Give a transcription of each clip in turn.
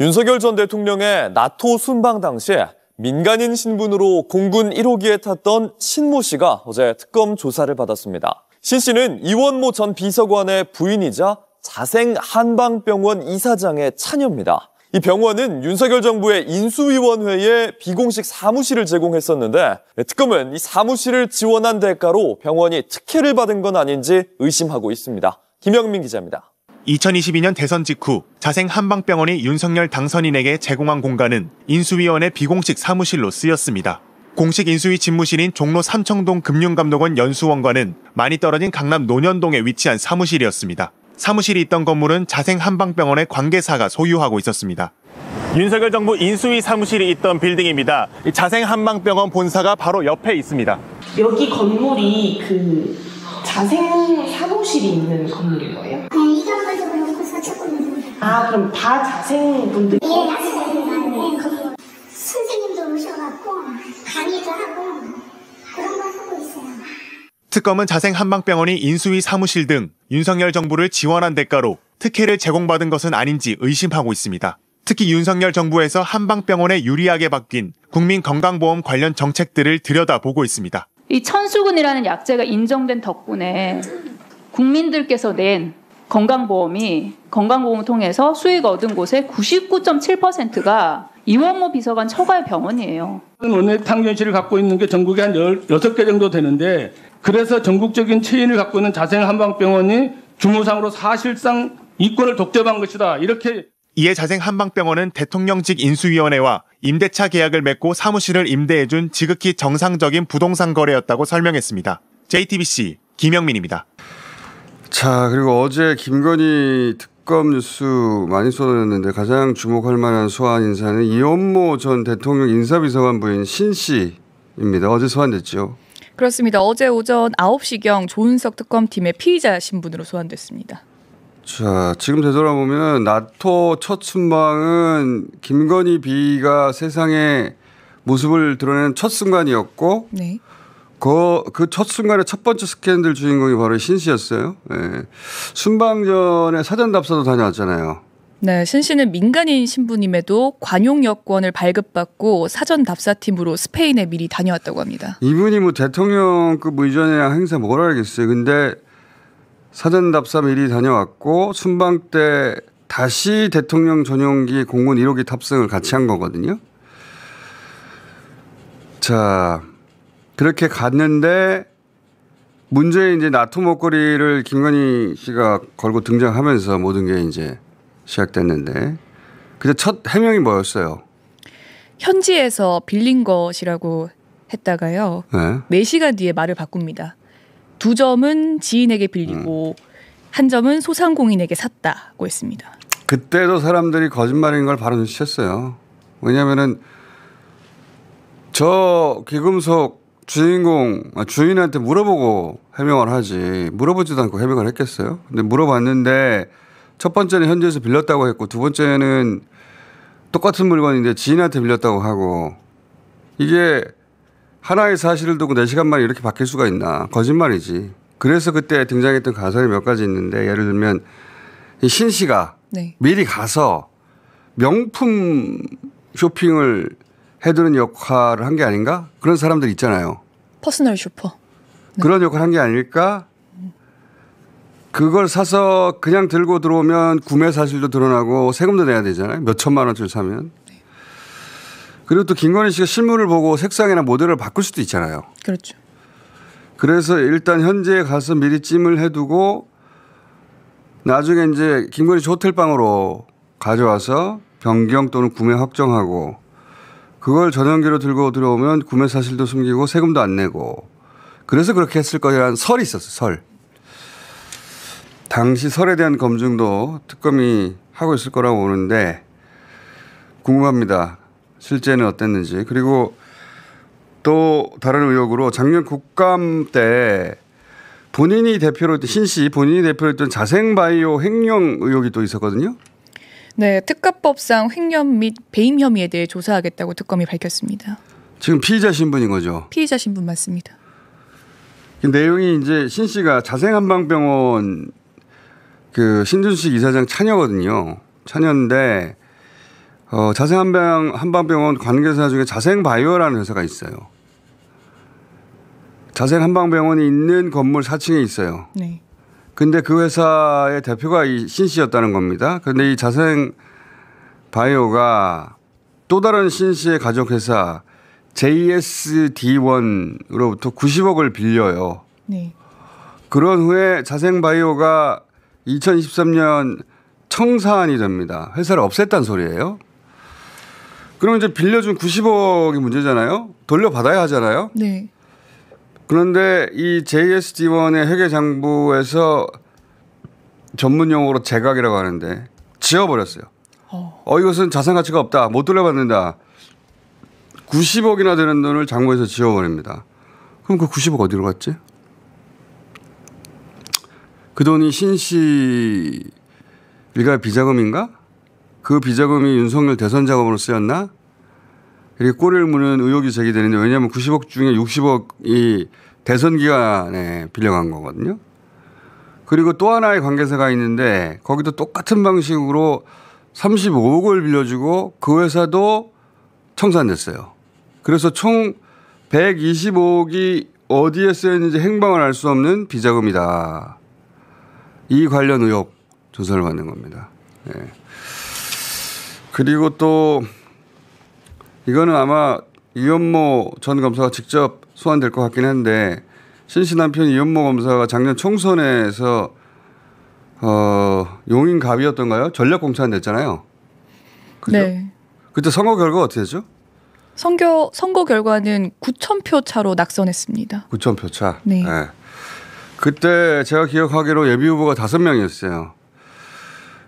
윤석열 전 대통령의 나토 순방 당시 민간인 신분으로 공군 1호기에 탔던 신모 씨가 어제 특검 조사를 받았습니다. 신 씨는 이원모 전 비서관의 부인이자 자생 한방병원 이사장의 차녀입니다. 이 병원은 윤석열 정부의 인수위원회에 비공식 사무실을 제공했었는데 특검은 이 사무실을 지원한 대가로 병원이 특혜를 받은 건 아닌지 의심하고 있습니다. 김영민 기자입니다. 2022년 대선 직후 자생 한방병원이 윤석열 당선인에게 제공한 공간은 인수위원회 비공식 사무실로 쓰였습니다. 공식 인수위 집무실인 종로 삼청동 금융감독원 연수원과는 많이 떨어진 강남 논현동에 위치한 사무실이었습니다. 사무실이 있던 건물은 자생 한방병원의 관계사가 소유하고 있었습니다. 윤석열 정부 인수위 사무실이 있던 빌딩입니다. 자생 한방병원 본사가 바로 옆에 있습니다. 여기 건물이 그 자생 사무실이 있는 건물인 거예요? 네, 이 건물도 그렇고 서쪽 건물도 그렇고. 아, 그럼 다 자생분들? 예, 거기 선생님도 오셔갖고 강의도 하고 그런 거 하고 있어요. 특검은 자생 한방병원이 인수위 사무실 등 윤석열 정부를 지원한 대가로 특혜를 제공받은 것은 아닌지 의심하고 있습니다. 특히 윤석열 정부에서 한방병원에 유리하게 바뀐 국민건강보험 관련 정책들을 들여다보고 있습니다. 이 천수근이라는 약제가 인정된 덕분에 국민들께서 낸 건강보험을 통해서 수익 얻은 곳의 99.7%가 이원모 비서관 처가의 병원이에요. 원내 탕전실을 갖고 있는 게 전국에 한 16개 정도 되는데 그래서 전국적인 체인을 갖고 있는 자생 한방병원이 규모상으로 사실상 이권을 독점한 것이다. 이렇게. 이에 자생 한방병원은 대통령직 인수위원회와 임대차 계약을 맺고 사무실을 임대해준 지극히 정상적인 부동산 거래였다고 설명했습니다. JTBC 김영민입니다. 자, 그리고 어제 김건희 특검 뉴스 많이 쏟아졌는데 가장 주목할 만한 소환 인사는 이원모 전 대통령 인사비서관 부인 신 씨입니다. 어제 소환됐죠. 그렇습니다. 어제 오전 9시경 조은석 특검팀의 피의자 신분으로 소환됐습니다. 자, 지금 되돌아보면 나토 첫 순방은 김건희 비가 세상에 모습을 드러낸 첫 순간이었고 네. 그 첫 순간의 첫 번째 스캔들 주인공이 바로 신 씨였어요. 네. 순방 전에 사전 답사도 다녀왔잖아요. 네, 신 씨는 민간인 신분임에도 관용 여권을 발급받고 사전 답사팀으로 스페인에 미리 다녀왔다고 합니다. 이분이 뭐 대통령급 의전이나 행사 뭘 알겠어요. 근데 사전 답사 미리 다녀왔고 순방 때 다시 대통령 전용기 공군 1호기 탑승을 같이 한 거거든요. 자, 그렇게 갔는데 문제의 이제 나토 목걸이를 김건희 씨가 걸고 등장하면서 모든 게 이제 시작됐는데 그때 첫 해명이 뭐였어요? 현지에서 빌린 것이라고 했다가요. 네. 4시간 뒤에 말을 바꿉니다. 2점은 지인에게 빌리고 1점은 소상공인에게 샀다고 했습니다. 그때도 사람들이 거짓말인 걸 바로 눈치챘어요. 왜냐하면은 저 귀금속 주인한테 물어보고 해명을 하지 물어보지도 않고 해명을 했겠어요. 근데 물어봤는데 첫 번째는 현지에서 빌렸다고 했고 두 번째는 똑같은 물건인데 지인한테 빌렸다고 하고 이게 하나의 사실을 두고 4시간 만에 이렇게 바뀔 수가 있나. 거짓말이지. 그래서 그때 등장했던 가설이 몇 가지 있는데 예를 들면 이 신 씨가 네. 미리 가서 명품 쇼핑을 해두는 역할을 한 게 아닌가? 그런 사람들 있잖아요. 퍼스널 쇼퍼. 네. 그런 역할을 한 게 아닐까? 그걸 사서 그냥 들고 들어오면 구매 사실도 드러나고 세금도 내야 되잖아요. 몇 천만 원짜리 사면. 네. 그리고 또 김건희 씨가 실물을 보고 색상이나 모델을 바꿀 수도 있잖아요. 그렇죠. 그래서 일단 현지에 가서 미리 찜을 해두고 나중에 이제 김건희 씨 호텔방으로 가져와서 변경 또는 구매 확정하고 그걸 전용기로 들고 들어오면 구매 사실도 숨기고 세금도 안 내고 그래서 그렇게 했을 거라는 설이 있었어요. 설. 당시 설에 대한 검증도 특검이 하고 있을 거라고 보는데 궁금합니다. 실제는 어땠는지. 그리고 또 다른 의혹으로 작년 국감 때 본인이 대표로 신 씨 본인이 대표로 했던 자생바이오 횡령 의혹이 또 있었거든요. 네, 특가법상 횡령 및 배임 혐의에 대해 조사하겠다고 특검이 밝혔습니다. 지금 피의자 신분인 거죠? 피의자 신분 맞습니다. 그 내용이 이제 신 씨가 자생한방병원 그 신준식 이사장 차녀거든요. 차녀인데 한방병원 관계사 중에 자생바이오라는 회사가 있어요. 자생한방병원이 있는 건물 4층에 있어요. 네. 근데 그 회사의 대표가 이 신 씨였다는 겁니다. 그런데 이 자생바이오가 또 다른 신 씨의 가족회사 JSD1으로부터 90억을 빌려요. 네. 그런 후에 자생바이오가 2023년 청산이 됩니다. 회사를 없앴다는 소리예요. 그럼 이제 빌려준 90억이 문제잖아요. 돌려받아야 하잖아요. 네. 그런데 이 JSD1의 회계장부에서 전문 용어로 제각이라고 하는데 지워버렸어요. 이것은 자산 가치가 없다. 못 돌려받는다. 90억이나 되는 돈을 장부에서 지워버립니다. 그럼 그 90억 어디로 갔지? 그 돈이 신씨 일가의 비자금인가? 그 비자금이 윤석열 대선 자금으로 쓰였나? 이렇게 꼬리를 무는 의혹이 제기되는데 왜냐하면 90억 중에 60억이 대선 기간에 빌려간 거거든요. 그리고 또 하나의 관계사가 있는데 거기도 똑같은 방식으로 35억을 빌려주고 그 회사도 청산됐어요. 그래서 총 125억이 어디에 쓰였는지 행방을 알 수 없는 비자금이다. 이 관련 의혹 조사를 받는 겁니다. 네. 그리고 또 이거는 아마 이현모 전 검사가 직접 소환될 것 같긴 한데 신씨 남편 이현모 검사가 작년 총선에서 용인갑이었던가요? 전략공천 됐잖아요. 그죠? 네. 그때 선거 결과가 어떻게 됐죠? 선거 결과는 9,000표 차로 낙선했습니다. 9,000표 차. 네. 네. 그때 제가 기억하기로 예비후보가 5명이었어요.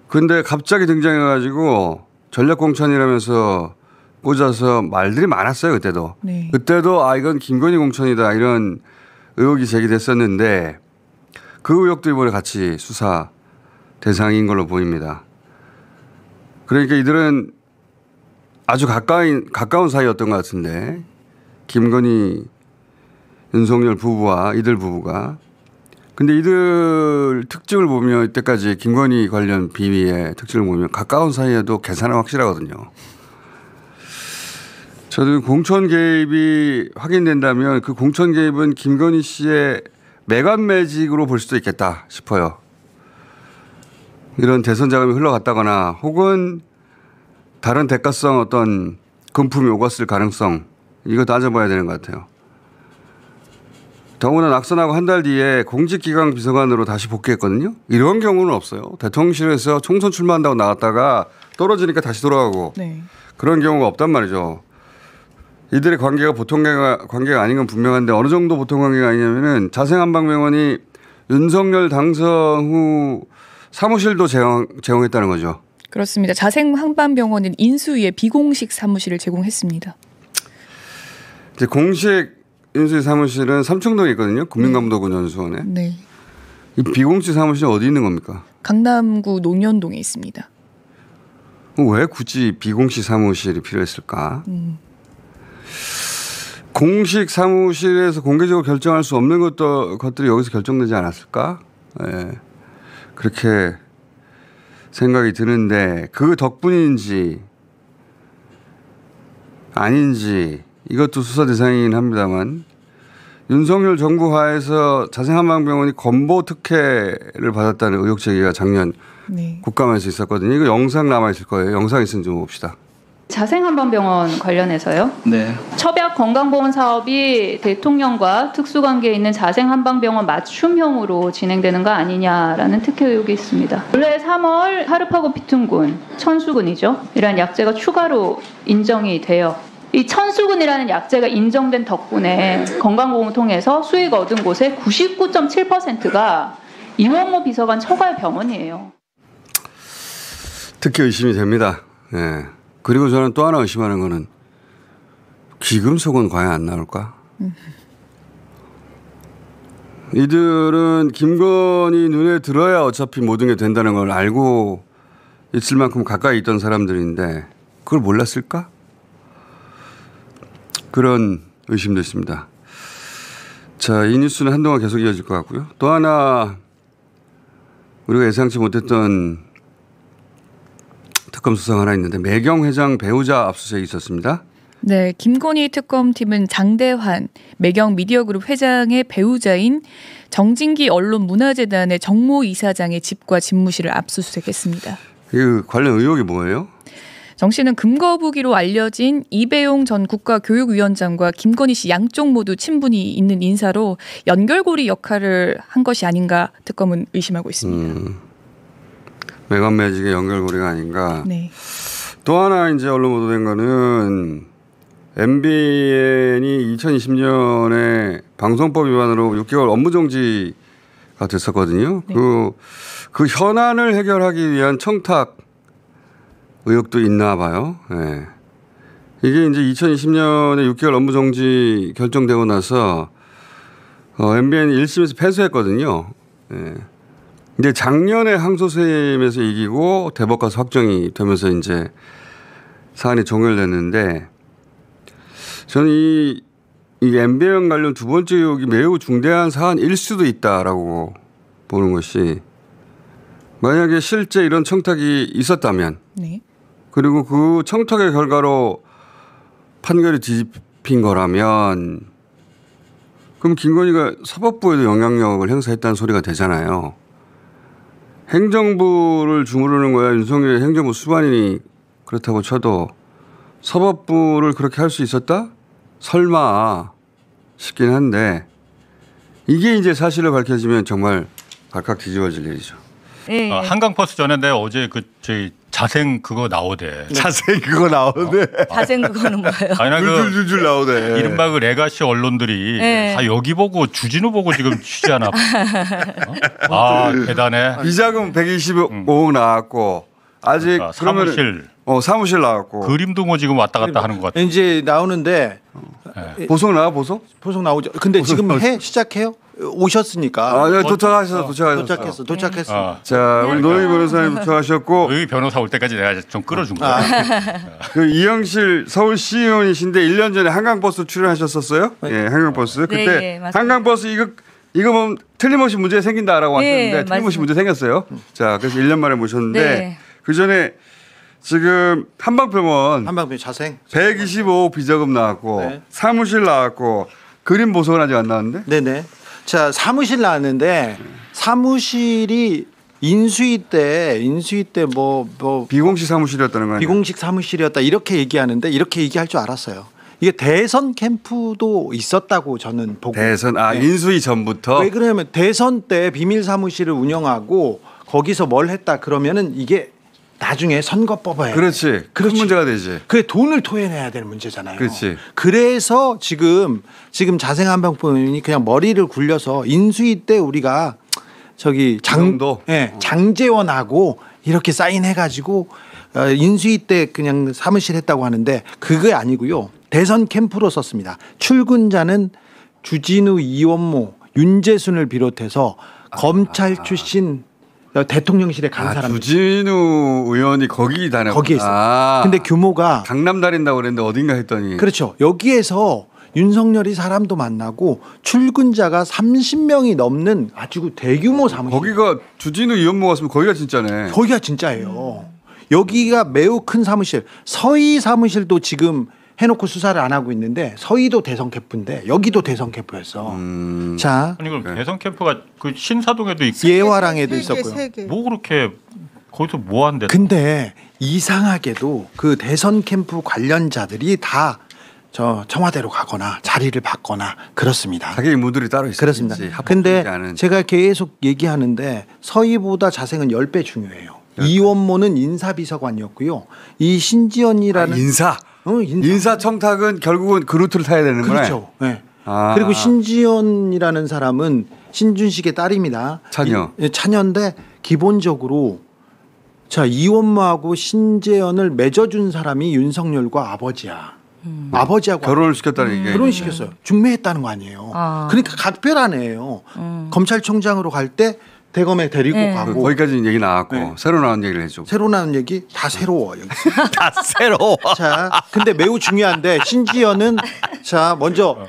근데 갑자기 등장해가지고 전략공천이라면서 꽂아서 말들이 많았어요. 그때도. 네. 그때도 이건 김건희 공천이다 이런 의혹이 제기됐었는데 그 의혹도 이번에 같이 수사 대상인 걸로 보입니다. 그러니까 이들은 아주 가까운 사이였던 것 같은데 김건희 윤석열 부부와 이들 부부가. 근데 이들 특징을 보면 이때까지 김건희 관련 비위의 특징을 보면 가까운 사이에도 계산은 확실하거든요. 저도 공천 개입이 확인된다면 그 공천 개입은 김건희 씨의 매관 매직으로 볼 수도 있겠다 싶어요. 이런 대선 자금이 흘러갔다거나 혹은 다른 대가성 어떤 금품이 오갔을 가능성 이거 따져봐야 되는 것 같아요. 더구나 낙선하고 한 달 뒤에 공직기강 비서관으로 다시 복귀했거든요. 이런 경우는 없어요. 대통령실에서 총선 출마한다고 나갔다가 떨어지니까 다시 돌아가고 네. 그런 경우가 없단 말이죠. 이들의 관계가 보통 관계가 아닌 건 분명한데 어느 정도 보통 관계가 아니냐면은 자생한방병원이 윤석열 당선 후 사무실도 제공했다는 거죠. 그렇습니다. 자생한방병원은 인수위에 비공식 사무실을 제공했습니다. 이제 공식 인수위 사무실은 삼청동에 있거든요. 국민감독원 연수원에. 네. 이 비공식 사무실은 어디 있는 겁니까? 강남구 논현동에 있습니다. 왜 굳이 비공식 사무실이 필요했을까? 공식 사무실에서 공개적으로 결정할 수 없는 것들이 여기서 결정되지 않았을까? 네. 그렇게 생각이 드는데 그 덕분인지 아닌지 이것도 수사 대상이긴 합니다만 윤석열 정부 하에서 자생한방병원이 건보 특혜를 받았다는 의혹 제기가 작년 네. 국감에서 있었거든요. 이거 영상 남아있을 거예요. 영상 있으면 좀 봅시다. 자생한방병원 관련해서요. 네. 첩약 건강보험 사업이 대통령과 특수관계에 있는 자생한방병원 맞춤형으로 진행되는 거 아니냐라는 특혜 의혹이 있습니다. 올해 3월 하르파고피툰군, 천수군이죠. 이란 약제가 추가로 인정이 돼요. 이 천수군이라는 약제가 인정된 덕분에 건강보험을 통해서 수익 얻은 곳의 99.7%가 이원모 비서관 처가의 병원이에요. 특히 의심이 됩니다. 네. 그리고 저는 또 하나 의심하는 거는 기금속은 과연 안 나올까? 이들은 김건희 눈에 들어야 어차피 모든 게 된다는 걸 알고 있을 만큼 가까이 있던 사람들인데 그걸 몰랐을까? 그런 의심도 있습니다. 자, 이 뉴스는 한동안 계속 이어질 것 같고요. 또 하나 우리가 예상치 못했던 특검 수사가 하나 있는데 매경 회장 배우자 압수수색이 있었습니다. 네, 김건희 특검팀은 장대환 매경 미디어그룹 회장의 배우자인 정진기 언론문화재단의 정모 이사장의 집과 집무실을 압수수색했습니다. 그 관련 의혹이 뭐예요? 정 씨는 금거부기로 알려진 이배용 전 국가교육위원장과 김건희 씨 양쪽 모두 친분이 있는 인사로 연결고리 역할을 한 것이 아닌가 특검은 의심하고 있습니다. 매건 매직의 연결고리가 아닌가. 네. 또 하나 이제 언론 보도된 거는 MBN이 2020년에 방송법 위반으로 6개월 업무정지가 됐었거든요. 네. 그 현안을 해결하기 위한 청탁 의혹도 있나 봐요. 네. 이게 이제 2020년에 6개월 업무정지 결정되고 나서 MBN이 1심에서 패소했거든요. 네. 근데 작년에 항소심에서 이기고 대법 가서 확정이 되면서 이제 사안이 종결됐는데 저는 이 MBN 관련 두 번째 의혹이 매우 중대한 사안일 수도 있다라고 보는 것이 만약에 실제 이런 청탁이 있었다면 네. 그리고 그 청탁의 결과로 판결이 뒤집힌 거라면 그럼 김건희가 사법부에도 영향력을 행사했다는 소리가 되잖아요. 행정부를 주무르는 거야. 윤석열의 행정부 수반인이 그렇다고 쳐도 사법부를 그렇게 할 수 있었다? 설마 싶긴 한데 이게 이제 사실을 밝혀지면 정말 발칵 뒤집어질 일이죠. 네. 한강버스 전에 어제 저희 자생 그거 나오대. 자생 그거 나오대. 자생 그거는 뭐예요? 아니 줄줄줄 나오대. 이른바 그 레가시 언론들이 다 여기 보고 주진우 보고 지금 취재하나. 대단해. 비자금 125억 나왔고 아직 그러니까 사무실. 사무실 나왔고 그림도 뭐 지금 왔다 갔다 하는 것 같아. 이제 나오는데 보석 나와 보석? 보석 나오죠. 근데 지금 시작해요? 오셨으니까. 네, 도착했어. 자, 우리 노영희 변호사님 도착하셨고. 노영희 변호사 올 때까지 내가 좀 끌어준 거야. 그 이영실 서울시의원이신데 1년 전에 한강버스 출연하셨었어요? 예, 한강버스. 그때 네, 한강버스 이거 보면 틀림없이 문제 생긴다라고 하셨는데 틀림없이 문제 생겼어요. 자, 그래서 1년 만에 모셨는데 그 전에 지금 한방병원 자생 125억 비자금 나왔고 사무실 나왔고 그림 보석은 아직 안 나왔는데? 네네. 자, 사무실 나왔는데 사무실이 인수위 때 뭐 비공식 사무실이었다는 거 아니에요? 비공식 사무실이었다 이렇게 얘기하는데 이렇게 얘기할 줄 알았어요. 이게 대선 캠프도 있었다고 저는 보고. 대선 인수위 전부터. 왜 그러냐면 대선 때 비밀 사무실을 운영하고 거기서 뭘 했다 그러면은 이게 나중에 선거법에 그렇지. 큰 문제가 되지. 그게 돈을 토해내야 되는 문제잖아요. 그렇지. 그래서 지금 자생 한방법원이 그냥 머리를 굴려서 인수위 때 우리가 장제원하고 이렇게 사인해가지고 인수위 때 그냥 사무실 했다고 하는데 그게 아니고요. 대선 캠프로 썼습니다. 출근자는 주진우, 이원모, 윤재순을 비롯해서 검찰 출신 대통령실에 간 사람. 주진우 의원이 거기에 있어요. 근데 규모가 강남 다닌다고 그랬는데 어딘가 했더니. 그렇죠. 여기에서 윤석열이 사람도 만나고 출근자가 30명이 넘는 아주 대규모 사무실. 거기가 주진우 이원모 갔으면 거기가 진짜네. 거기가 진짜예요. 여기가 매우 큰 사무실. 서희 사무실도 지금 해놓고 수사를 안 하고 있는데 서희도 대선 캠프인데 여기도 대선 캠프였어. 자, 아니 그럼 대선 캠프가 그 신사동에도 있고 예화랑에도 있었고요. 뭐 그렇게 거기서 뭐 한대? 근데 이상하게도 그 대선 캠프 관련자들이 다 저 청와대로 가거나 자리를 받거나 그렇습니다. 자기 임무들이 따로 있어요. 그렇습니다. 근데 제가 계속 얘기하는데 서희보다 자생은 10배 중요해요. 이원모는 인사비서관이었고요. 이 신지연이라는 인사 청탁은 결국은 그 루트를 타야 되는 거예요. 그렇죠. 네. 그리고 신지연이라는 사람은 신준식의 딸입니다. 차녀인데 기본적으로 자 이원모하고 신재연을 맺어준 사람이 윤석열과 아버지야. 아버지하고 결혼을 시켰다는 얘기예요. 결혼시켰어요. 중매했다는 거 아니에요. 그러니까 각별하네요. 검찰총장으로 갈 때 대검에 데리고 가고 거기까지는 얘기 나왔고 새로 나온 얘기를 해줘. 새로 나온 얘기 다 새로워 여기. 다 새로워. 자, 근데 매우 중요한데 신지연은 자 먼저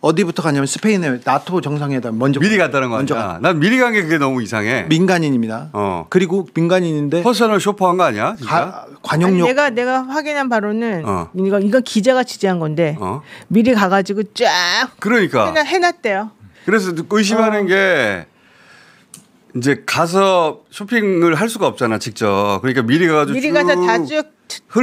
어디부터 가냐면 스페인의 나토 정상회담 먼저 미리 갔다는 거 아니야? 난 미리 간 게 그게 너무 이상해. 민간인입니다. 그리고 민간인인데 퍼스널 쇼퍼한 거 아니야? 진짜? 관용역. 내가 확인한 바로는 이건 기자가 취재한 건데 미리 가가지고 쫙 그러니까 해놨대요. 그래서 의심하는 게 이제 가서 쇼핑을 할 수가 없잖아 직접. 그러니까 미리 가가지고 다 쭉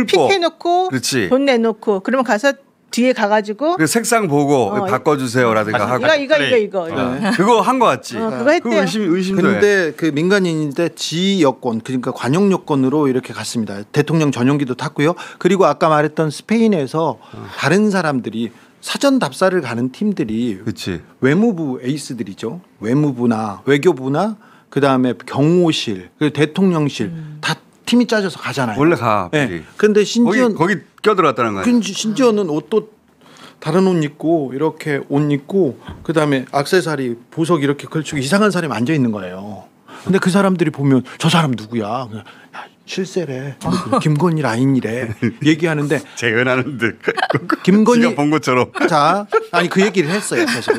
픽해놓고 돈 내놓고 그러면 가서 뒤에 가가지고 색상 보고 바꿔주세요라든가 하고 이거 그거 한 거 같지. 그거 했대요. 의심도 근데 그 민간인인데 지 여권 그러니까 관용 여권으로 이렇게 갔습니다. 대통령 전용기도 탔고요. 그리고 아까 말했던 스페인에서 다른 사람들이 사전 답사를 가는 팀들이 외무부 에이스들이죠. 외무부나 외교부나 그다음에 경호실 그리고 대통령실 다 팀이 짜져서 가잖아요. 원래 가. 네. 근데 심지어 거기 껴들어갔다는 거야. 심지어는 옷도 다른 옷 입고 이렇게 옷 입고 그다음에 액세서리 보석 이렇게 걸치고 이상한 사람이 앉아 있는 거예요. 근데 그 사람들이 보면 저 사람 누구야? 그냥 실세래. 김건희 라인이래. 얘기하는데 재연하는데 김건희 본 것처럼. 자, 아니 그 얘기를 했어요. 계속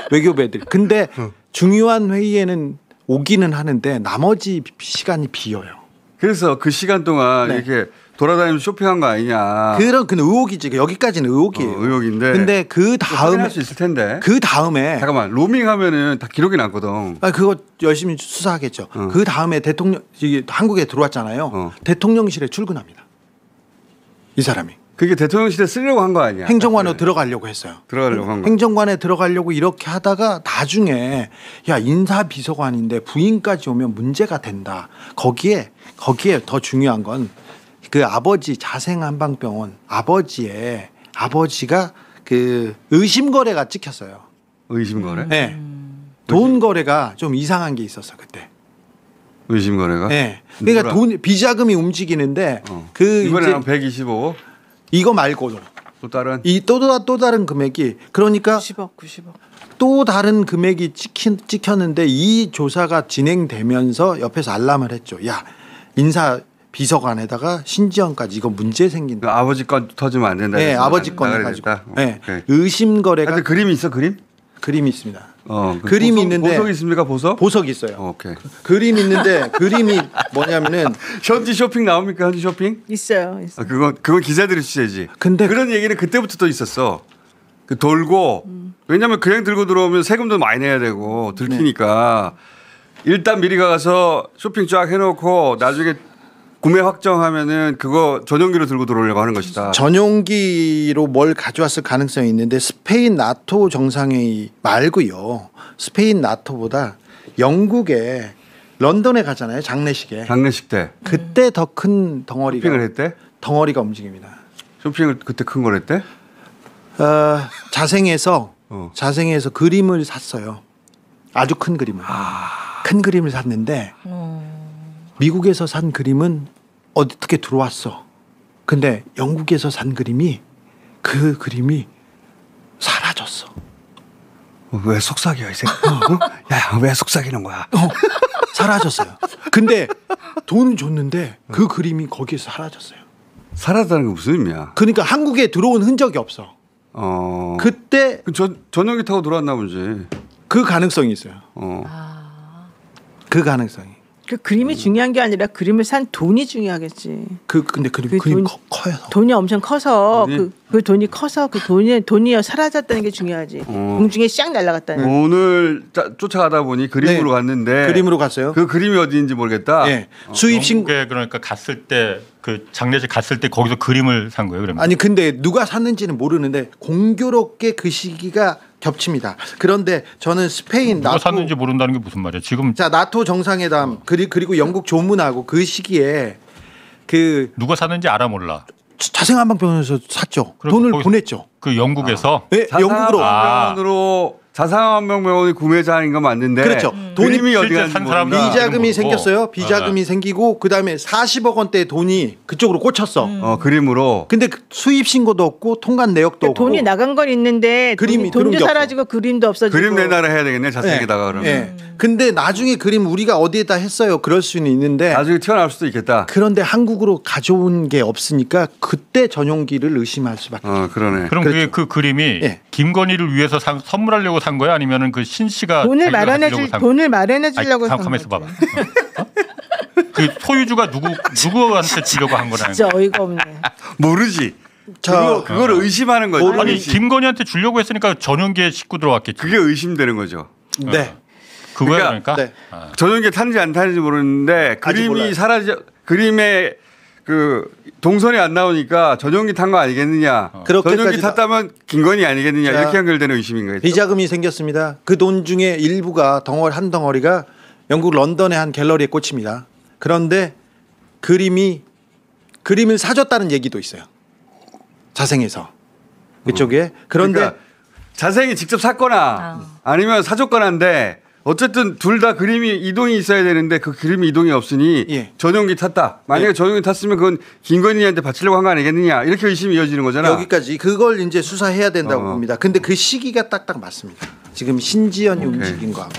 외교부애들이. 근데 중요한 회의에는 오기는 하는데 나머지 시간이 비어요. 그래서 그 시간 동안 이렇게 돌아다니면서 쇼핑한 거 아니냐. 그런 의혹이지. 여기까지는 의혹이에요. 의혹인데. 근데 그 다음에 할 수 있을 텐데. 그 다음에 잠깐만 로밍하면은 다 기록이 남거든. 그거 열심히 수사하겠죠. 그 다음에 대통령 한국에 들어왔잖아요. 대통령실에 출근합니다. 이 사람이. 그게 대통령실에 쓰려고 한 거 아니야? 행정관으로 들어가려고 했어요. 들어가려고 한 거. 행정관에 들어가려고 이렇게 하다가 나중에 야 인사비서관인데 부인까지 오면 문제가 된다. 거기에 더 중요한 건 그 아버지 자생한방병원 아버지가 그 의심 거래가 찍혔어요. 의심 거래? 네. 돈 거래가 좀 이상한 게 있었어 그때. 의심 거래가? 네. 그러니까 비자금이 움직이는데 그 이번에 한 125. 이거 말고도 또 다른 또 다른 금액이 그러니까 90억. 또 다른 금액이 찍혔는데 이 조사가 진행되면서 옆에서 알람을 했죠. 야 인사 비서관에다가 신지원까지 이거 문제 생긴다. 아버지 건 터지면 안 된다. 네, 아버지 건 해가지고. 네. 의심 거래가. 그림이 있어 그림? 그림이 있습니다. 그림이 있는데 보석 있습니까 보석? 보석이 있어요. 오케이. 그림이 있는데 그림이 뭐냐면은 현지 쇼핑 나옵니까 현지 쇼핑? 있어요. 그건 기자들이 취재지. 근데 그런 얘기는 그때부터 또 있었어. 그 돌고 왜냐하면 그냥 들고 들어오면 세금도 많이 내야 되고 들키니까 일단 미리 가서 쇼핑 쫙 해놓고 나중에 구매 확정하면은 그거 전용기로 들고 들어오려고 하는 것이다. 전용기로 뭘 가져왔을 가능성이 있는데 스페인 나토 정상회의 말고요. 스페인 나토보다 영국에 런던에 가잖아요. 장례식에. 장례식 때. 그때 더 큰 덩어리가. 쇼핑을 했대? 덩어리가 움직입니다. 쇼핑을 그때 큰 걸 했대? 자생해서 그림을 샀어요. 아주 큰 그림을. 큰 그림을 샀는데 미국에서 산 그림은 어떻게 들어왔어. 근데 영국에서 산 그림이 그 그림이 사라졌어. 왜 속삭여 이 새끼? 야, 왜 속삭이는 거야? 사라졌어요. 근데 돈을 줬는데 그 그림이 거기에서 사라졌어요. 사라졌다는 게 무슨 의미야? 그러니까 한국에 들어온 흔적이 없어. 그때 전용기 타고 들어왔나 보지. 그 가능성이 있어요. 그 가능성이. 그 그림이 중요한 게 아니라 그림을 산 돈이 중요하겠지. 근데 그림 커요. 돈이 엄청 커서 그 돈이 커서 그 돈이 사라졌다는 게 중요하지. 공중에 샥 날아갔다는. 오늘 쫓아가다 보니 그림으로 갔는데 그림으로 갔어요. 그 그림이 어디인지 모르겠다. 네. 수입 영국에 그러니까 갔을 때 그 장례식 갔을 때 거기서 그림을 산 거예요, 그러면? 아니 근데 누가 샀는지는 모르는데 공교롭게 그 시기가 겹칩니다. 그런데 저는 스페인 누가 샀는지 모른다는 게 무슨 말이야? 지금 자 나토 정상회담 그리고 영국 조문하고 그 시기에 그 누가 샀는지 알아 몰라. 자생한방병원에서 샀죠. 돈을 보냈죠. 그 영국에서? 네, 영국으로. 자생한방병원으로 자상한방병원이 구매자인 건 맞는데 그렇죠. 그림이 어디 실제 산 사람이 비자금이 생겼어요. 비자금이 생기고 그다음에 40억 원대의 돈이 그쪽으로 꽂혔어. 그림으로. 근데 수입 신고도 없고 통관 내역도 없고. 돈이 나간 건 있는데 그림이 돈도 없어. 사라지고 그림도 없어지고. 그림 내놔라 해야 되겠네. 자세히다가 그러면. 네. 근데 나중에 그림 우리가 어디에다 했어요. 그럴 수는 있는데 나중에 튀어나올 수도 있겠다. 그런데 한국으로 가져온 게 없으니까 그때 전용기를 의심할 수밖에. 그러네. 그럼 그게 그 그림이 김건희를 위해서 선물하려고 산 거야? 아니면은 그 신 씨가 돈을 마련해 주려고 산 잠깐만 있어봐봐. 그 소유주가 누구한테 주려고 한 거라는 진짜 어이가 없네. 모르지. 그걸 의심하는 거지. 아니 김건희한테 주려고 했으니까 전용기에 싣고 들어왔겠지. 그게 의심되는 거죠. 네. 그거야 그러니까. 네. 전용기에 탔는지 안 탔는지 모르는데 그림이 그림에 그 동선이 안 나오니까 전용기 탄 거 아니겠느냐. 전용기 탔다면 김건희 아니겠느냐. 이렇게 연결되는 의심인 거예요. 비자금이 생겼습니다. 그 돈 중에 일부가 한 덩어리가 영국 런던의 한 갤러리에 꽂힙니다. 그런데 그림을 사줬다는 얘기도 있어요. 자생에서 그쪽에. 그런데 그러니까 자생이 직접 샀거나 아니면 사줬거나인데 어쨌든 둘 다 그림이 이동이 있어야 되는데 그 그림이 이동이 없으니 전용기 탔다. 만약에 전용기 탔으면 그건 김건희한테 바치려고 한 거 아니겠느냐. 이렇게 의심이 이어지는 거잖아. 여기까지 그걸 이제 수사해야 된다고 봅니다. 근데 그 시기가 딱딱 맞습니다. 지금 신지연이 움직인 거하고.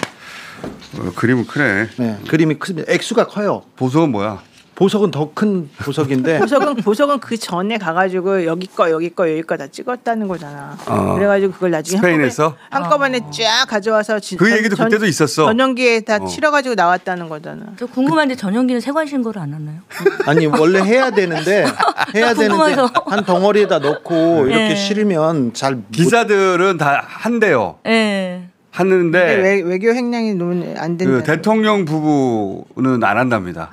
그림은 크네. 네, 그림이 큽니다. 액수가 커요. 보석은 뭐야? 보석은 더 큰 보석인데 보석은 그 전에 가가지고 여기 거 다 찍었다는 거잖아. 그래가지고 그걸 나중에 스페인에서 한꺼번에 쫙 가져와서 그 얘기도 그때도 있었어. 전용기에 다 치러가지고 나왔다는 거잖아. 저 궁금한데 전용기는 세관 신고를 안 하나요? 아니 원래 해야 되는데 한 덩어리에다 넣고 이렇게 실으면 잘 기자들은 다 한대요. 네. 하는데 외교 횡령이 안 된다. 그 대통령 부부는 안 한답니다.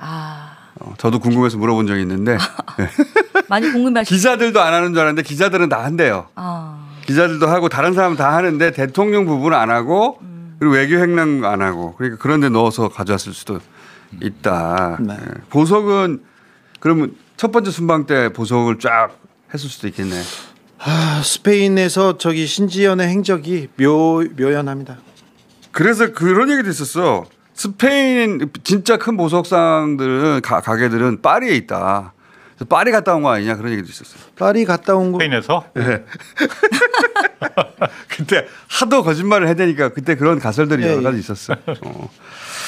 저도 궁금해서 물어본 적이 있는데 많이 궁금해하시죠. 기자들도 안 하는 줄 알았는데 기자들은 다 한대요. 기자들도 하고 다른 사람은 다 하는데 대통령 부부는 안 하고 그리고 외교 횡령 안 하고 그러니까 그런 데 넣어서 가져왔을 수도 있다. 네. 보석은 그러면 첫 번째 순방 때 보석을 쫙 했을 수도 있겠네. 스페인에서 저기 신지연의 행적이 묘연합니다. 그래서 그런 얘기도 있었어. 스페인 진짜 큰 보석상들은 가게들은 파리에 있다. 그래서 파리 갔다 온 거 아니냐 그런 얘기도 있었어요. 파리 갔다 온 거. 스페인에서? 네. 그때 하도 거짓말을 해대니까 그때 그런 가설들이 여러 가지 있었어.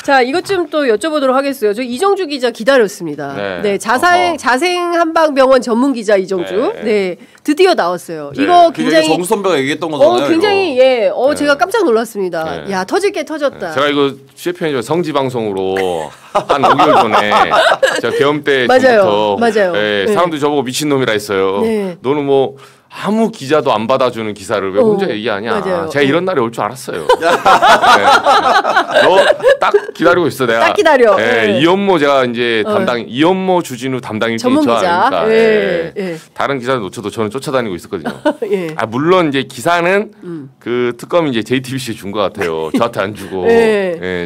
자, 이것 좀 또 여쭤보도록 하겠어요. 저 이정주 기자 기다렸습니다. 네, 자생 한방병원 전문 기자 이정주. 네, 드디어 나왔어요. 네. 이거 굉장히 정수 선배가 얘기했던 거잖아요. 굉장히 제가 깜짝 놀랐습니다. 야, 터질 게 터졌다. 제가 이거 취재 편의점 성지 방송으로 한 5개월 전에 제가 계엄 때 맞아요. 사람들이 저보고 미친놈이라 했어요. 네. 너는 뭐 아무 기자도 안 받아주는 기사를 왜 혼자 얘기하냐. 맞아요. 제가 이런 날이 올 줄 알았어요. 너 딱 기다리고 있어 내가. 딱 기다려. 이현모 제가 이제 이현모 주진우 담당 일정이 전문 기자. 다른 기사를 놓쳐도 저는 쫓아다니고 있었거든요. 물론 이제 기사는 그 특검이 이제 JTBC에 준 것 같아요. 저한테 안 주고.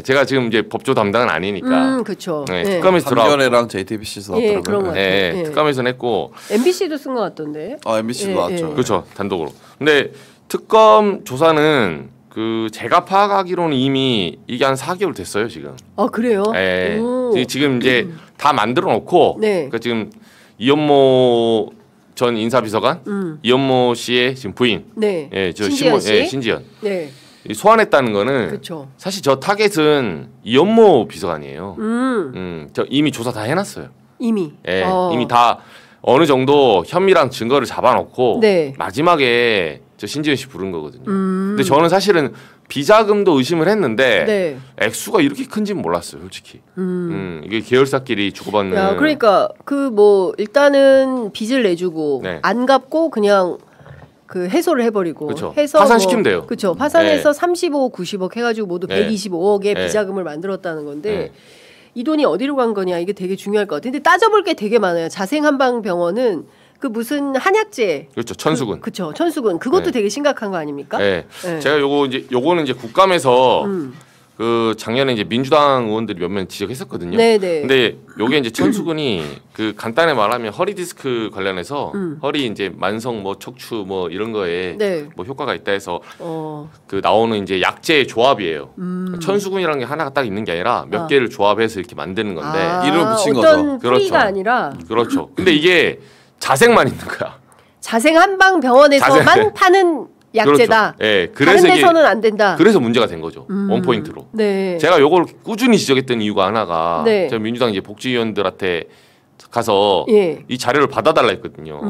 제가 지금 이제 법조 담당은 아니니까. 그렇죠. 특검에서 들어왔고. 삼전에랑 JTBC에서 나왔더라고요. 그런 것 같아요. 특검에서 냈고. MBC도 쓴 것 같던데. MBC도 나왔죠. 그렇죠. 단독으로. 근데 특검 조사는 그 제가 파악하기로는 이미 이게 한 4개월 됐어요 지금. 그래요? 지금 이제 다 만들어 놓고. 그러니까 지금 이현모 전 인사비서관, 이현모 씨의 지금 부인, 신지연. 소환했다는 거는 그쵸. 사실 저 타겟은 이현모 비서관이에요. 저 이미 조사 다 해놨어요. 이미 다 어느 정도 혐의랑 증거를 잡아놓고 마지막에 저 신지연 씨 부른 거거든요. 근데 저는 사실은 비자금도 의심을 했는데 액수가 이렇게 큰지는 몰랐어요, 솔직히. 이게 계열사끼리 주고받는. 그러니까 일단은 빚을 내주고 안 갚고 그냥 그 해소를 해버리고 해서 파산시키면 돼요. 그렇죠. 파산해서 35억, 90억 해가지고 모두 125억의 비자금을 만들었다는 건데. 이 돈이 어디로 간 거냐 이게 되게 중요할 것 같아요. 근데 따져볼 게 되게 많아요. 자생한방병원은 그 무슨 한약재 그렇죠. 천수군. 천수군 그것도 되게 심각한 거 아닙니까? 제가 요거는 이제 국감에서 그 작년에 이제 민주당 의원들이 몇 명 지적했었거든요. 네네. 근데 요게 이제 천수근이 그 간단히 말하면 허리 디스크 관련해서 허리 이제 만성 뭐 척추 뭐 이런 거에 네. 뭐 효과가 있다 해서 그 나오는 이제 약재의 조합이에요. 천수근이라는 게 하나가 딱 있는 게 아니라 몇 개를 조합해서 이렇게 만드는 건데 이름을 붙인 어떤 거죠. 뿌리가 아니라 그렇죠. 근데 이게 자생만 있는 거야. 자생 한방병원에서만 파는 약재다. 그렇죠. 네, 다른 데서는 안 된다. 그래서 문제가 된 거죠. 원포인트로. 네. 제가 요걸 꾸준히 지적했던 이유가 하나가 네. 제가 민주당 이제 복지위원들한테 가서 예. 이 자료를 받아달라 했거든요.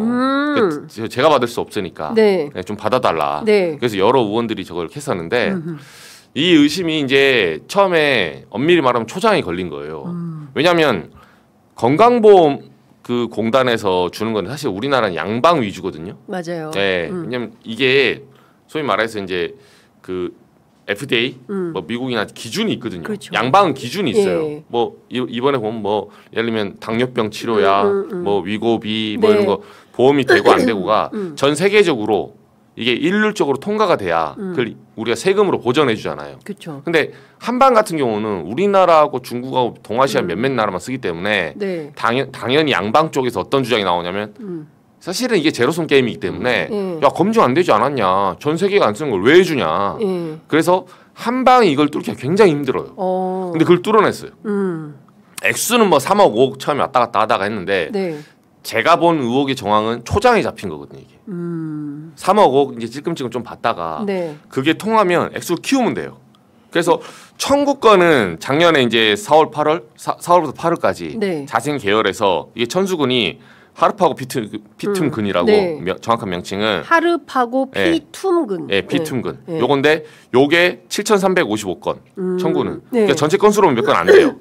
제가 받을 수 없으니까 네. 좀 받아달라. 네. 그래서 여러 의원들이 저걸 했었는데 이 의심이 이제 처음에 엄밀히 말하면 초장이 걸린 거예요. 왜냐하면 건강보험 그 공단에서 주는 건 사실 우리나라는 양방 위주거든요. 맞아요. 네, 왜냐면 이게 소위 말해서 이제 그 FDA 뭐 미국이나 기준이 있거든요. 그렇죠. 양방은 기준이 있어요. 예. 뭐 이번에 보면 뭐 예를 들면 당뇨병 치료야, 뭐 위고비 뭐 네. 이런 거 보험이 되고 안 되고가 전 세계적으로 이게 일률적으로 통과가 돼야 그걸 우리가 세금으로 보전해 주잖아요. 그렇죠. 근데 한방 같은 경우는 우리나라하고 중국하고 동아시아 몇몇 나라만 쓰기 때문에 네. 당연히 양방 쪽에서 어떤 주장이 나오냐면 사실은 이게 제로섬 게임이기 때문에 야 검증 안 되지 않았냐, 전 세계가 안 쓰는 걸 왜 해주냐. 그래서 한방이 이걸 뚫기가 굉장히 힘들어요. 근데 그걸 뚫어냈어요. 액수는 뭐 3억 5억 처음에 왔다 갔다 하다가 했는데 네. 제가 본 의혹의 정황은 초장에 잡힌 거거든요. 이게 3억 5억 이제 찔끔찔끔 좀 받다가 네. 그게 통하면 액수를 키우면 돼요. 그래서 청구권은 작년에 이제 4월부터 8월까지 네. 자생 계열에서 이게 천수근이 하르파고 피툼근이라고 네. 정확한 명칭은 하르파고 피툼근. 네, 피툼근. 네. 요건데 요게 7,355건 청구는. 네. 그러니까 전체 건수로 몇 건 안 돼요.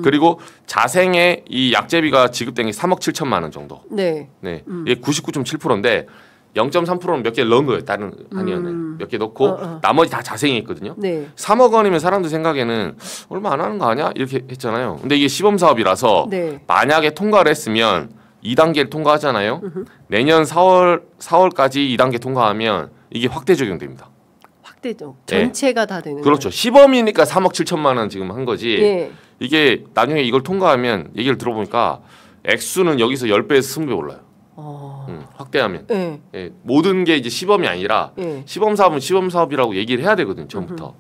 그리고 자생의 이 약제비가 지급된 게 3억 7천만 원 정도. 네. 네. 이게 99.7%인데 0.3%는 몇 개 넣은 거예요. 다른 한의원은 몇 개 넣고 나머지 다 자생이 있거든요. 네. 3억 원이면 사람들 생각에는 얼마 안 하는 거 아니야? 이렇게 했잖아요. 근데 이게 시범 사업이라서 네. 만약에 통과를 했으면 2단계를 통과하잖아요. 내년 4월까지 2단계 통과하면 이게 확대 적용됩니다. 확대죠. 전체가 다 되는 그렇죠. 거예요. 시범이니까 3억 7천만 원 지금 한 거지. 예. 이게 나중에 이걸 통과하면 얘기를 들어보니까 액수는 여기서 10배에서 20배 올라요. 확대하면. 예. 예, 모든 게 이제 시범이 아니라 예. 시범 사업은 시범 사업이라고 얘기를 해야 되거든요. 처음부터.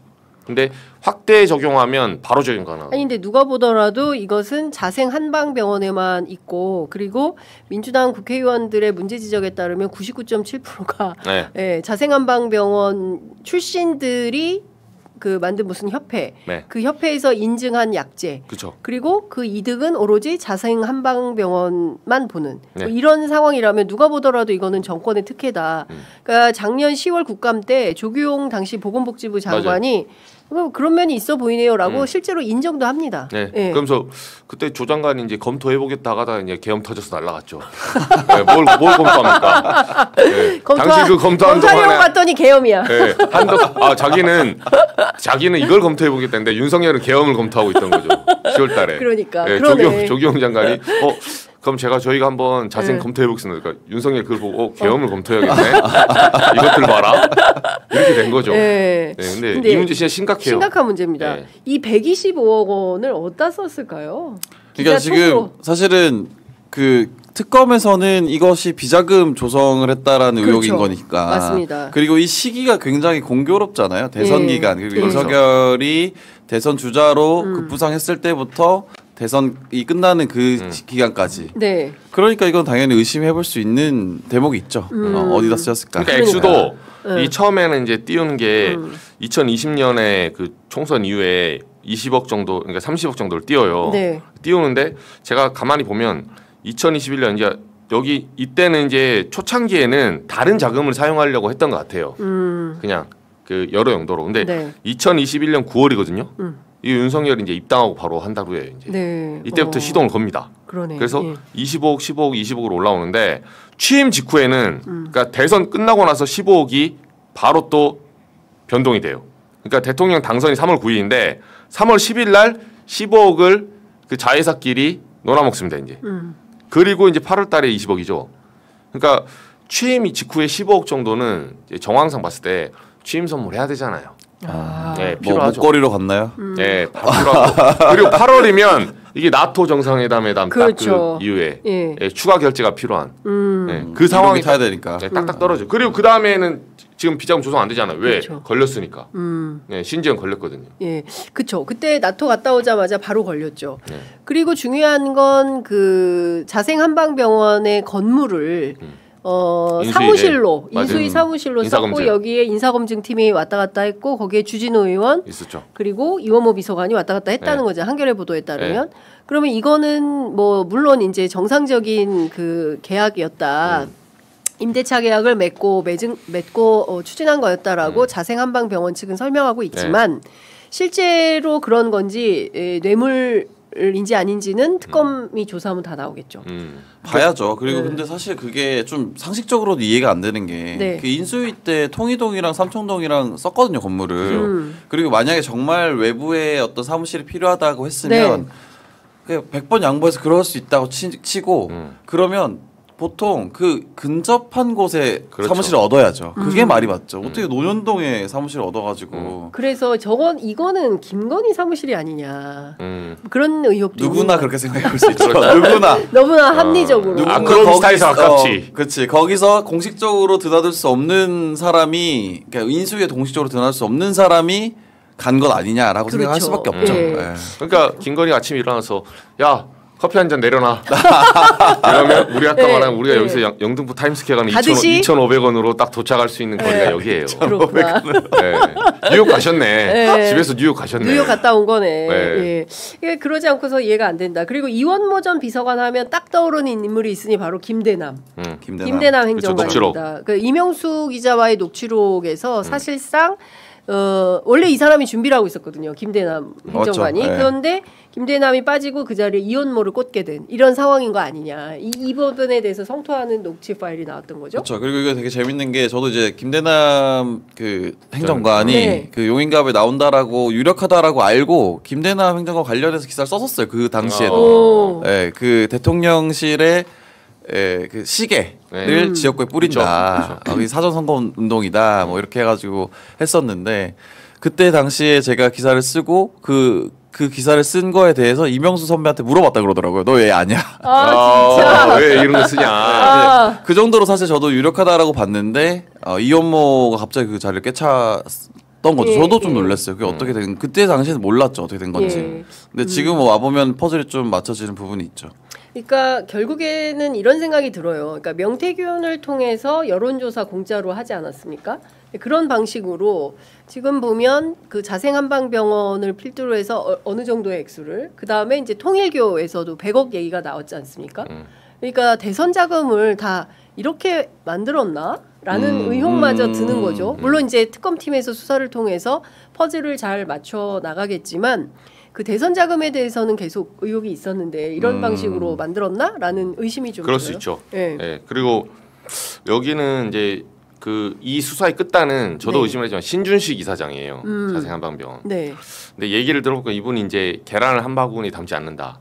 근데 확대 적용하면 바로 적용 가능. 아니 근데 누가 보더라도 이것은 자생 한방병원에만 있고 그리고 민주당 국회의원들의 문제 지적에 따르면 99.7%가 네. 예, 자생 한방병원 출신들이 그 만든 무슨 협회 네. 그 협회에서 인증한 약제 그렇죠. 그리고 그 이득은 오로지 자생 한방병원만 보는 네. 뭐 이런 상황이라면 누가 보더라도 이거는 정권의 특혜다. 그러니까 작년 10월 국감 때 조규용 당시 보건복지부 장관이 그런 면이 있어 보이네요라고 실제로 인정도 합니다. 네. 예. 그러면서 그때 조 장관이 이제 검토해보겠다 하다가 이제 계엄 터져서 날라갔죠. 네, 뭘 검토합니까? 네. 당시 그 검토한 검토하려고 동안에 봤더니 계엄이야. 네, 자기는 이걸 검토해보겠다는데 윤석열은 계엄을 검토하고 있던 거죠. 10월달에. 그러니까. 네, 그러네. 조기용 장관이 그럼 저희가 한번 자세히 검토해보겠습니다. 그러니까 윤석열 그걸 보고 계엄을 검토해야겠네. 이것들 봐라. 이렇게 된 거죠. 네. 네, 근데 이 문제 진짜 심각해요. 심각한 문제입니다. 네. 이 125억 원을 어디다 썼을까요? 그러니까 지금 사실은 그 특검에서는 이것이 비자금 조성을 했다라는 그렇죠. 의혹인 거니까. 맞습니다. 그리고 이 시기가 굉장히 공교롭잖아요. 대선 네. 기간. 그리고 그렇죠. 윤석열이 대선 주자로 급부상했을 때부터 대선이 끝나는 그 기간까지. 네. 그러니까 이건 당연히 의심해볼 수 있는 대목이 있죠. 어디다 쓰였을까. 그러니까 액수도 이 처음에는 이제 띄우는 게 2020년에 그 총선 이후에 20억 정도, 그러니까 30억 정도를 띄워요. 네. 띄우는데 제가 가만히 보면 2021년 이제 여기 이때는 이제 초창기에는 다른 자금을 사용하려고 했던 것 같아요. 그냥 그 여러 용도로. 근데 네. 2021년 9월이거든요. 이 윤석열이 이제 입당하고 바로 한 달 후에 이제 네. 이때부터 시동을 겁니다. 그러네. 그래서 예. 25억, 15억, 20억으로 올라오는데 취임 직후에는 그러니까 대선 끝나고 나서 15억이 바로 또 변동이 돼요. 그러니까 대통령 당선이 3월 9일인데 3월 10일 날 15억을 그 자회사끼리 놀아먹습니다. 이제. 그리고 이제 8월 달에 20억이죠. 그러니까 취임 직후에 15억 정도는 이제 정황상 봤을 때 취임 선물 해야 되잖아요. 네, 뭐 필요하죠. 목걸이로 갔나요? 네, 바로 필요하고. 그리고 8월이면 이게 나토 정상회담에 딱 그렇죠. 그 이후에 예. 추가 결제가 필요한 그 상황이 타야 되니까 딱딱 떨어져. 그리고 그 다음에는 지금 비자금 조성 안 되잖아요. 왜? 그렇죠. 걸렸으니까. 네, 신지연 걸렸거든요. 예, 그렇죠. 그때 나토 갔다 오자마자 바로 걸렸죠. 그리고 중요한 건 그 자생 한방병원의 건물을 사무실로 인수위 사무실로 썼고 여기에 인사검증팀이 왔다 갔다 했고 거기에 주진우 의원 있었죠. 그리고 이원모 비서관이 왔다 갔다 했다는 거죠. 한겨레 보도에 따르면. 그러면 이거는 뭐 물론 이제 정상적인 그 계약이었다. 임대차 계약을 맺고 추진한 거였다라고 자생 한방병원 측은 설명하고 있지만 실제로 그런 건지 뇌물인지 아닌지는 특검이 조사하면 다 나오겠죠. 봐야죠. 그리고 근데 사실 그게 좀 상식적으로도 이해가 안 되는 게 그 인수위 때 통이동이랑 삼청동이랑 썼거든요 건물을. 그리고 만약에 정말 외부에 어떤 사무실이 필요하다고 했으면 그냥 100번 양보해서 그럴 수 있다고 치고 그러면 보통 그 근접한 곳에 사무실을 얻어야죠. 그게 말이 맞죠. 어떻게 논현동에 사무실을 얻어가지고. 그래서 이거는 김건희 사무실이 아니냐. 그런 의혹도 누구나 그렇게 생각해 수 있죠. 누구나 합리적으로. 그런 스타일에서 가깝지. 그렇지. 거기서 공식적으로 드나들 수 없는 사람이 그러니까 인수위에 공식적으로 드나들 수 없는 사람이 간 것 아니냐라고 생각할 수밖에 없죠. 그러니까 김건희가 아침에 일어나서 야 커피 한 잔 내려놔. 그러면 우리 아까 말한 우리가 여기서 영등포 타임스퀘어 가는 2,500원으로 딱 도착할 수 있는 거리가 여기예요. 2,500원. 뉴욕 가셨네. 집에서 뉴욕 가셨네. 뉴욕 갔다 온 거네. 예. 그러지 않고서 이해가 안 된다. 그리고 이원모 전 비서관 하면 딱 떠오르는 인물이 있으니 바로 김대남. 김대남 행정관입니다. 그 이명수 기자와의 녹취록에서 사실상 원래 이 사람이 준비를 하고 있었거든요. 김대남 행정관이. 그런데 김대남이 빠지고 그 자리에 이원모를 꽂게 된 이런 상황인 거 아니냐. 이 부분에 대해서 성토하는 녹취 파일이 나왔던 거죠. 그렇죠. 그리고 이거 되게 재밌는 게 저도 이제 김대남 그 행정관이 그 용인갑에 나온다라고 유력하다라고 알고 김대남 행정관 관련해서 기사를 썼었어요. 그 당시에도. 그 대통령실에 그 시계를 지역구에 뿌린다. 그쵸. 사전 선거 운동이다. 뭐 이렇게 해가지고 했었는데 그때 당시에 제가 기사를 쓰고 그 기사를 쓴 거에 대해서 이명수 선배한테 물어봤다 그러더라고요. 너 왜 아냐? 진짜? 왜 이런 거 쓰냐? 그 정도로 사실 저도 유력하다라고 봤는데 이원모가 갑자기 그 자리를 꿰찼던 거죠. 저도 좀 놀랐어요. 그게 어떻게 된 그때 당시에는 몰랐죠. 어떻게 된 건지. 근데 지금 와보면 퍼즐이 좀 맞춰지는 부분이 있죠. 그러니까 결국에는 이런 생각이 들어요. 그러니까 명태균을 통해서 여론조사 공짜로 하지 않았습니까? 그런 방식으로 지금 보면 그 자생 한방병원을 필두로 해서 어느 정도의 액수를 그 다음에 이제 통일교에서도 100억 얘기가 나왔지 않습니까? 그러니까 대선 자금을 다 이렇게 만들었나? 라는 의혹마저 드는 거죠. 물론 이제 특검팀에서 수사를 통해서 퍼즐을 잘 맞춰 나가겠지만 그 대선 자금에 대해서는 계속 의혹이 있었는데 이런 방식으로 만들었나?라는 의심이 좀 그럴 들어요. 수 있죠. 그리고 여기는 이제 이 수사의 끝단은 저도 의심을 했지만 신준식 이사장이에요. 자생 한방병원. 근데 얘기를 들어보니까 이분이 이제 계란을 한 바구니 담지 않는다.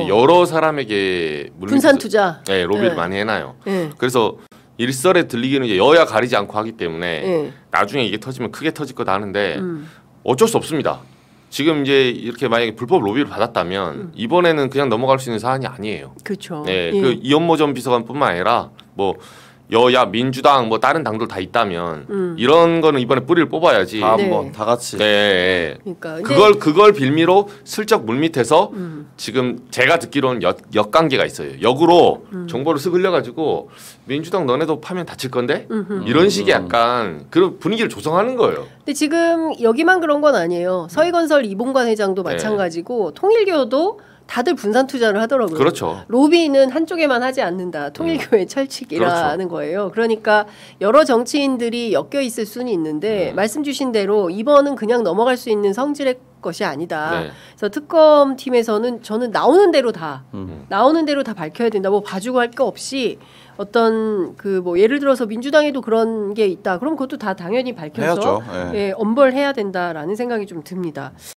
여러 사람에게 분산 투자. 로비를 많이 해놔요. 그래서 일설에 들리기는 이제 여야 가리지 않고 하기 때문에 나중에 이게 터지면 크게 터질 거다 하는데 어쩔 수 없습니다. 지금 이제 이렇게 만약에 불법 로비를 받았다면 이번에는 그냥 넘어갈 수 있는 사안이 아니에요. 그렇죠. 그 이원모 전 비서관뿐만 아니라 뭐 여야 민주당 뭐 다른 당들 다 있다면 이런 거는 이번에 뿌리를 뽑아야지. 다 같이. 그러니까 그걸 빌미로 슬쩍 물밑에서 지금 제가 듣기로는 역관계가 있어요. 역으로 정보를 쓱 흘려가지고 민주당 너네도 파면 다칠 건데 이런 식의 약간 그런 분위기를 조성하는 거예요. 근데 지금 여기만 그런 건 아니에요. 서희건설 이봉관 회장도 마찬가지고 통일교도 다들 분산 투자를 하더라고요. 그렇죠. 로비는 한쪽에만 하지 않는다. 통일교의 철칙이라는 거예요. 그러니까 여러 정치인들이 엮여 있을 수는 있는데 말씀 주신 대로 이번은 그냥 넘어갈 수 있는 성질의 것이 아니다. 그래서 특검팀에서는 저는 나오는 대로 다 밝혀야 된다. 뭐 봐주고 할 거 없이 어떤 뭐 예를 들어서 민주당에도 그런 게 있다. 그럼 그것도 다 당연히 밝혀서 엄벌해야 된다라는 생각이 좀 듭니다.